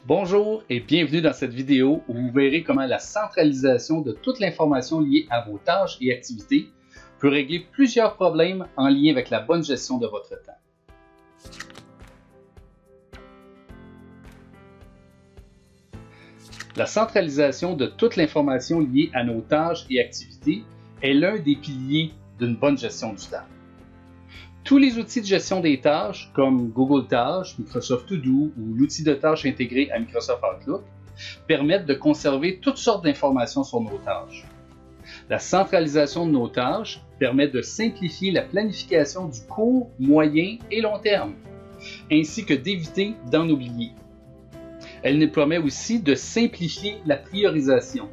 Bonjour et bienvenue dans cette vidéo où vous verrez comment la centralisation de toute l'information liée à vos tâches et activités peut régler plusieurs problèmes en lien avec la bonne gestion de votre temps. La centralisation de toute l'information liée à nos tâches et activités est l'un des piliers d'une bonne gestion du temps. Tous les outils de gestion des tâches, comme Google Tâches, Microsoft To Do ou l'outil de tâches intégré à Microsoft Outlook, permettent de conserver toutes sortes d'informations sur nos tâches. La centralisation de nos tâches permet de simplifier la planification du court, moyen et long terme, ainsi que d'éviter d'en oublier. Elle nous permet aussi de simplifier la priorisation.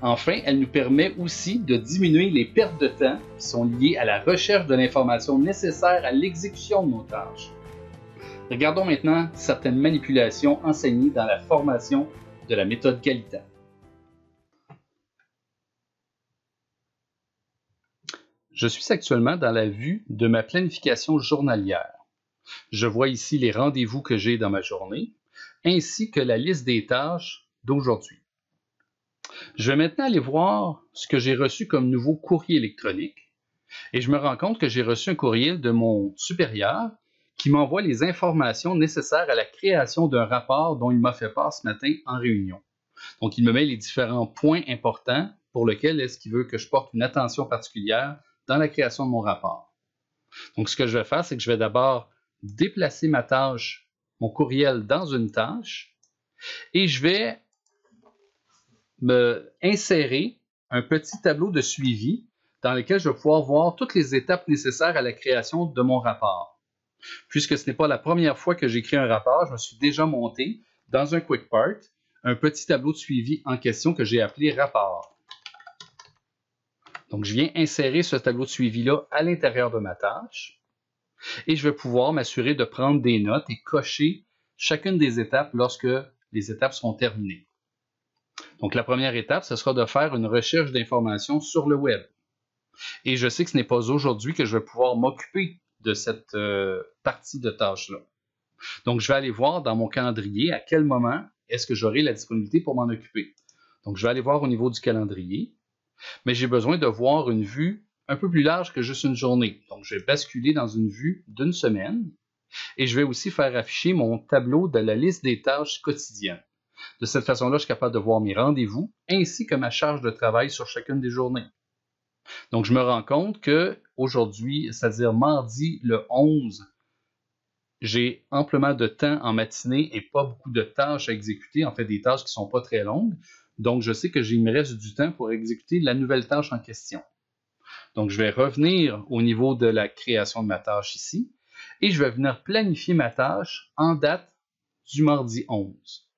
Enfin, elle nous permet aussi de diminuer les pertes de temps qui sont liées à la recherche de l'information nécessaire à l'exécution de nos tâches. Regardons maintenant certaines manipulations enseignées dans la formation de la méthode Gallitan. Je suis actuellement dans la vue de ma planification journalière. Je vois ici les rendez-vous que j'ai dans ma journée, ainsi que la liste des tâches d'aujourd'hui. Je vais maintenant aller voir ce que j'ai reçu comme nouveau courrier électronique et je me rends compte que j'ai reçu un courriel de mon supérieur qui m'envoie les informations nécessaires à la création d'un rapport dont il m'a fait part ce matin en réunion. Donc, il me met les différents points importants pour lesquels est-ce qu'il veut que je porte une attention particulière dans la création de mon rapport. Donc, ce que je vais faire, c'est que je vais d'abord déplacer ma tâche, mon courriel dans une tâche et je vais me insérer un petit tableau de suivi dans lequel je vais pouvoir voir toutes les étapes nécessaires à la création de mon rapport. Puisque ce n'est pas la première fois que j'écris un rapport, je me suis déjà monté dans un QuickPart un petit tableau de suivi en question que j'ai appelé rapport. Donc, je viens insérer ce tableau de suivi-là à l'intérieur de ma tâche et je vais pouvoir m'assurer de prendre des notes et cocher chacune des étapes lorsque les étapes seront terminées. Donc, la première étape, ce sera de faire une recherche d'informations sur le web. Et je sais que ce n'est pas aujourd'hui que je vais pouvoir m'occuper de cette partie de tâche-là. Donc, je vais aller voir dans mon calendrier à quel moment est-ce que j'aurai la disponibilité pour m'en occuper. Donc, je vais aller voir au niveau du calendrier, mais j'ai besoin de voir une vue un peu plus large que juste une journée. Donc, je vais basculer dans une vue d'une semaine et je vais aussi faire afficher mon tableau de la liste des tâches quotidiennes. De cette façon-là, je suis capable de voir mes rendez-vous ainsi que ma charge de travail sur chacune des journées. Donc, je me rends compte qu'aujourd'hui, c'est-à-dire mardi le 11, j'ai amplement de temps en matinée et pas beaucoup de tâches à exécuter, en fait des tâches qui ne sont pas très longues. Donc, je sais qu'il me reste du temps pour exécuter la nouvelle tâche en question. Donc, je vais revenir au niveau de la création de ma tâche ici et je vais venir planifier ma tâche en date du mardi 11.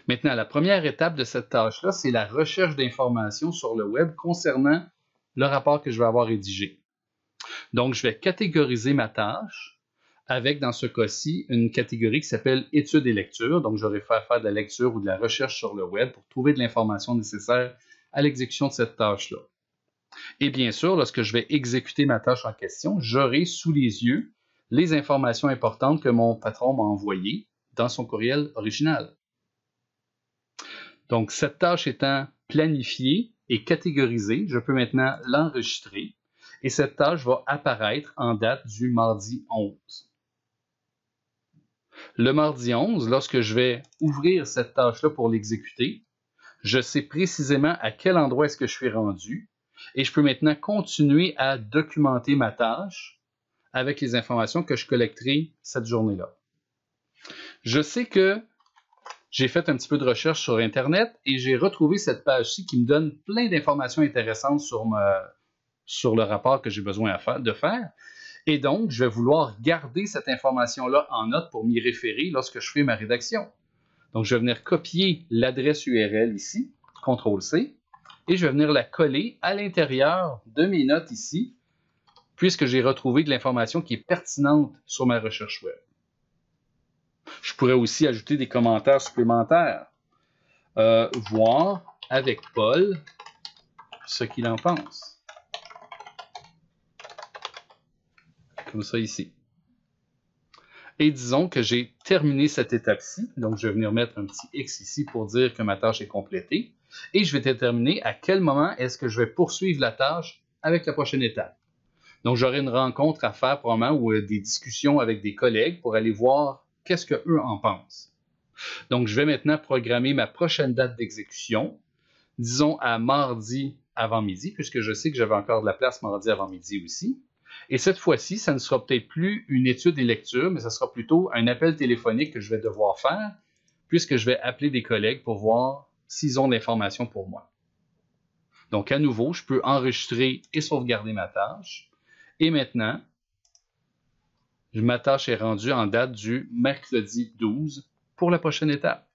Maintenant, la première étape de cette tâche-là, c'est la recherche d'informations sur le web concernant le rapport que je vais avoir rédigé. Donc, je vais catégoriser ma tâche avec, dans ce cas-ci, une catégorie qui s'appelle études et lectures. Donc, j'aurai fait faire de la lecture ou de la recherche sur le web pour trouver de l'information nécessaire à l'exécution de cette tâche-là. Et bien sûr, lorsque je vais exécuter ma tâche en question, j'aurai sous les yeux les informations importantes que mon patron m'a envoyées dans son courriel original. Donc, cette tâche étant planifiée et catégorisée, je peux maintenant l'enregistrer et cette tâche va apparaître en date du mardi 11. Le mardi 11, lorsque je vais ouvrir cette tâche-là pour l'exécuter, je sais précisément à quel endroit est-ce que je suis rendu et je peux maintenant continuer à documenter ma tâche avec les informations que je collecterai cette journée-là. Je sais que j'ai fait un petit peu de recherche sur Internet et j'ai retrouvé cette page-ci qui me donne plein d'informations intéressantes sur le rapport que j'ai besoin de faire. Et donc, je vais vouloir garder cette information-là en note pour m'y référer lorsque je fais ma rédaction. Donc, je vais venir copier l'adresse URL ici, CTRL-C, et je vais venir la coller à l'intérieur de mes notes ici, puisque j'ai retrouvé de l'information qui est pertinente sur ma recherche web. Je pourrais aussi ajouter des commentaires supplémentaires. Voir avec Paul ce qu'il en pense. Comme ça ici. Et disons que j'ai terminé cette étape-ci. Donc, je vais venir mettre un petit X ici pour dire que ma tâche est complétée. Et je vais déterminer à quel moment est-ce que je vais poursuivre la tâche avec la prochaine étape. Donc, j'aurai une rencontre à faire probablement ou des discussions avec des collègues pour aller voir qu'est-ce qu'eux en pensent. Donc, je vais maintenant programmer ma prochaine date d'exécution, disons à mardi avant midi, puisque je sais que j'avais encore de la place mardi avant midi aussi. Et cette fois-ci, ça ne sera peut-être plus une étude et lecture, mais ça sera plutôt un appel téléphonique que je vais devoir faire, puisque je vais appeler des collègues pour voir s'ils ont de l'information pour moi. Donc, à nouveau, je peux enregistrer et sauvegarder ma tâche. Et maintenant, ma tâche est rendue en date du mercredi 12 pour la prochaine étape.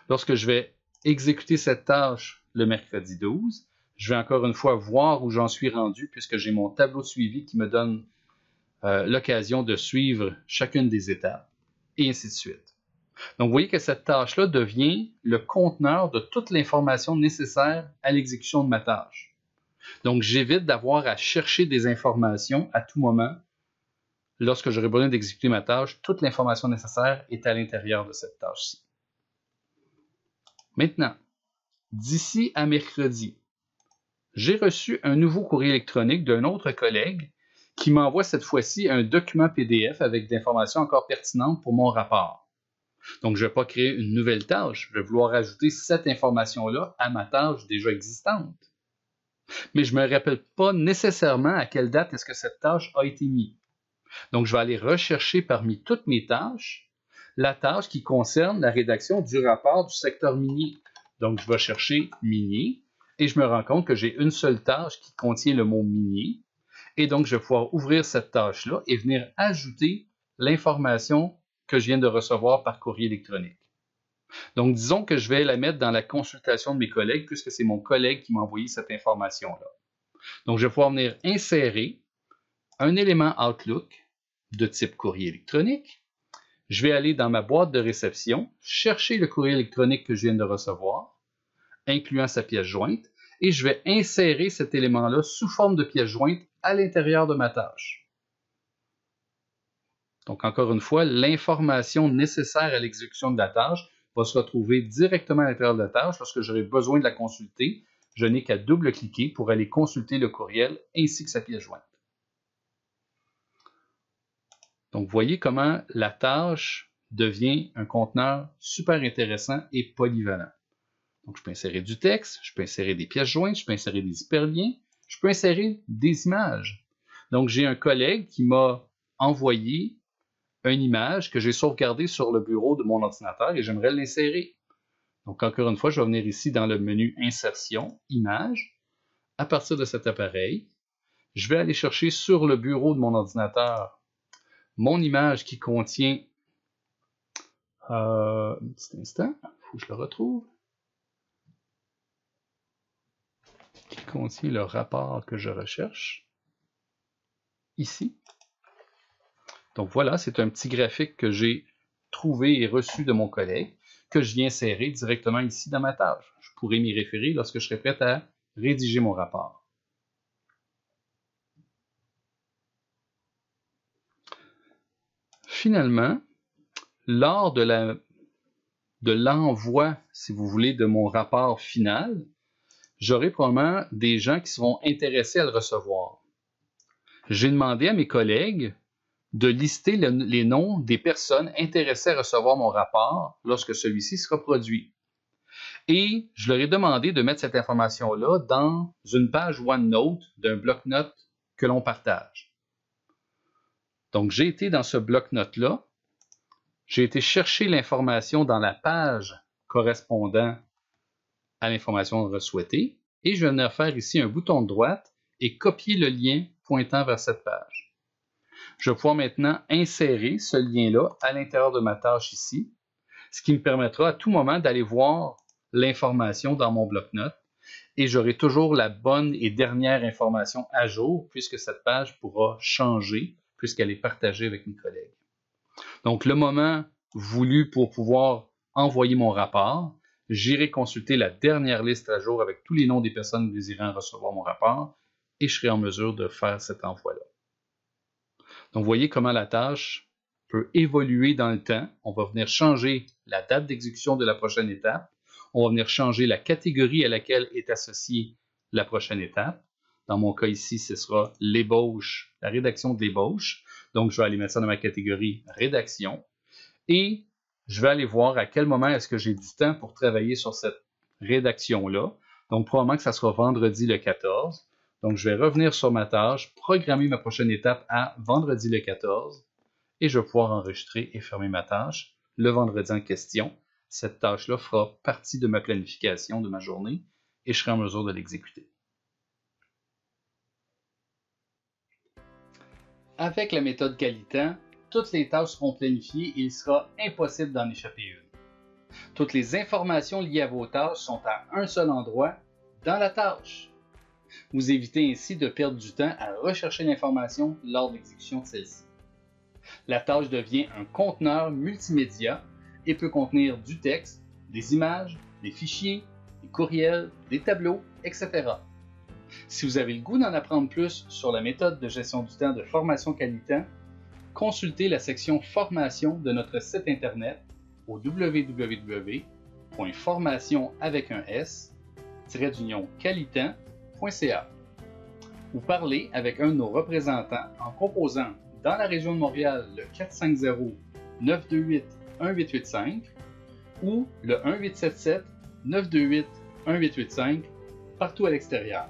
Lorsque je vais exécuter cette tâche le mercredi 12, je vais encore une fois voir où j'en suis rendu puisque j'ai mon tableau de suivi qui me donne l'occasion de suivre chacune des étapes et ainsi de suite. Donc, vous voyez que cette tâche-là devient le conteneur de toute l'information nécessaire à l'exécution de ma tâche. Donc, j'évite d'avoir à chercher des informations à tout moment. Lorsque j'aurai besoin d'exécuter ma tâche, toute l'information nécessaire est à l'intérieur de cette tâche-ci. Maintenant, d'ici à mercredi, j'ai reçu un nouveau courrier électronique d'un autre collègue qui m'envoie cette fois-ci un document PDF avec des informations encore pertinentes pour mon rapport. Donc, je ne vais pas créer une nouvelle tâche, je vais vouloir ajouter cette information-là à ma tâche déjà existante. Mais je ne me rappelle pas nécessairement à quelle date est-ce que cette tâche a été mise. Donc, je vais aller rechercher parmi toutes mes tâches la tâche qui concerne la rédaction du rapport du secteur minier. Donc, je vais chercher minier et je me rends compte que j'ai une seule tâche qui contient le mot minier. Et donc, je vais pouvoir ouvrir cette tâche-là et venir ajouter l'information que je viens de recevoir par courrier électronique. Donc, disons que je vais la mettre dans la consultation de mes collègues puisque c'est mon collègue qui m'a envoyé cette information-là. Donc, je vais pouvoir venir insérer un élément Outlook de type courrier électronique. Je vais aller dans ma boîte de réception, chercher le courrier électronique que je viens de recevoir, incluant sa pièce jointe, et je vais insérer cet élément-là sous forme de pièce jointe à l'intérieur de ma tâche. Donc, encore une fois, l'information nécessaire à l'exécution de la tâche va se retrouver directement à l'intérieur de la tâche. Lorsque j'aurai besoin de la consulter, je n'ai qu'à double-cliquer pour aller consulter le courriel ainsi que sa pièce jointe. Donc, vous voyez comment la tâche devient un conteneur super intéressant et polyvalent. Donc, je peux insérer du texte, je peux insérer des pièces jointes, je peux insérer des hyperliens, je peux insérer des images. Donc, j'ai un collègue qui m'a envoyé une image que j'ai sauvegardée sur le bureau de mon ordinateur et j'aimerais l'insérer. Donc, encore une fois, je vais venir ici dans le menu Insertion, Images. À partir de cet appareil, je vais aller chercher sur le bureau de mon ordinateur mon image qui contient... un petit instant, il faut que je le retrouve. Qui contient le rapport que je recherche. Ici. Donc voilà, c'est un petit graphique que j'ai trouvé et reçu de mon collègue que je viens insérer directement ici dans ma tâche. Je pourrai m'y référer lorsque je serai prêt à rédiger mon rapport. Finalement, lors de l'envoi, si vous voulez, de mon rapport final, j'aurai probablement des gens qui seront intéressés à le recevoir. J'ai demandé à mes collègues de lister les noms des personnes intéressées à recevoir mon rapport lorsque celui-ci sera produit. Et je leur ai demandé de mettre cette information-là dans une page OneNote d'un bloc-notes que l'on partage. Donc, j'ai été dans ce bloc-notes-là, j'ai été chercher l'information dans la page correspondant à l'information souhaitée, et je vais venir faire ici un bouton de droite et copier le lien pointant vers cette page. Je vais pouvoir maintenant insérer ce lien-là à l'intérieur de ma tâche ici, ce qui me permettra à tout moment d'aller voir l'information dans mon bloc-notes et j'aurai toujours la bonne et dernière information à jour puisque cette page pourra changer puisqu'elle est partagée avec mes collègues. Donc, le moment voulu pour pouvoir envoyer mon rapport, j'irai consulter la dernière liste à jour avec tous les noms des personnes désirant recevoir mon rapport et je serai en mesure de faire cet envoi-là. Donc, vous voyez comment la tâche peut évoluer dans le temps. On va venir changer la date d'exécution de la prochaine étape. On va venir changer la catégorie à laquelle est associée la prochaine étape. Dans mon cas ici, ce sera l'ébauche, la rédaction de l'ébauche. Donc, je vais aller mettre ça dans ma catégorie rédaction. Et je vais aller voir à quel moment est-ce que j'ai du temps pour travailler sur cette rédaction-là. Donc, probablement que ça sera vendredi le 14. Donc, je vais revenir sur ma tâche, programmer ma prochaine étape à vendredi le 14 et je vais pouvoir enregistrer et fermer ma tâche le vendredi en question. Cette tâche-là fera partie de ma planification de ma journée et je serai en mesure de l'exécuter. Avec la méthode Qualitan, toutes les tâches seront planifiées et il sera impossible d'en échapper une. Toutes les informations liées à vos tâches sont à un seul endroit, dans la tâche. Vous évitez ainsi de perdre du temps à rechercher l'information lors de l'exécution de celle-ci. La tâche devient un conteneur multimédia et peut contenir du texte, des images, des fichiers, des courriels, des tableaux, etc. Si vous avez le goût d'en apprendre plus sur la méthode de gestion du temps de Formation Qualitan, consultez la section Formation de notre site internet au www.formation-qualitan.ca ou parlez avec un de nos représentants en composant dans la région de Montréal le 450-928-1885 ou le 1877-928-1885 partout à l'extérieur.